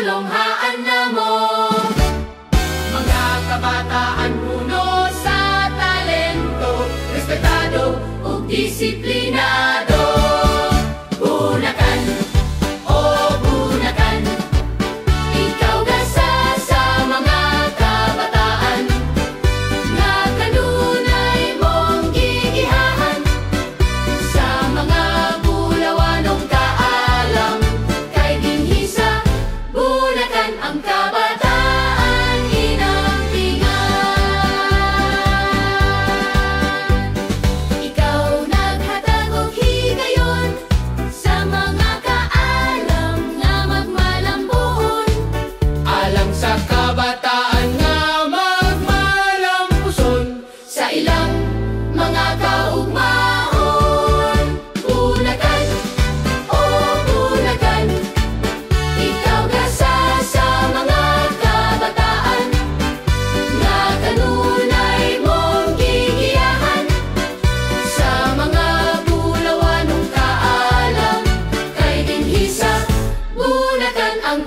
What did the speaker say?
talonghaan na mo. Mga kabataan puno sa talento, respetado ug disiplinado. Bunakan, oh bunakan, ikaw gasa sa mga kabataan nga kanunay mong gigihahan sa mga bulawanong kaalam kay dinhi sa Bunakan ang kabataan inampingan. Ikaw naghatag og higayon sa mga kaalam nga magmalambuhon. Alang sa kabataan nga magmalampuson sa ilang mga kaugmaon. Bunakan, oh bunakan, ikaw gasa sa mga kabataan nga kanunay mong gigiyahan sa mga bulawanong kaalam kay dinhi sa Bunakan ang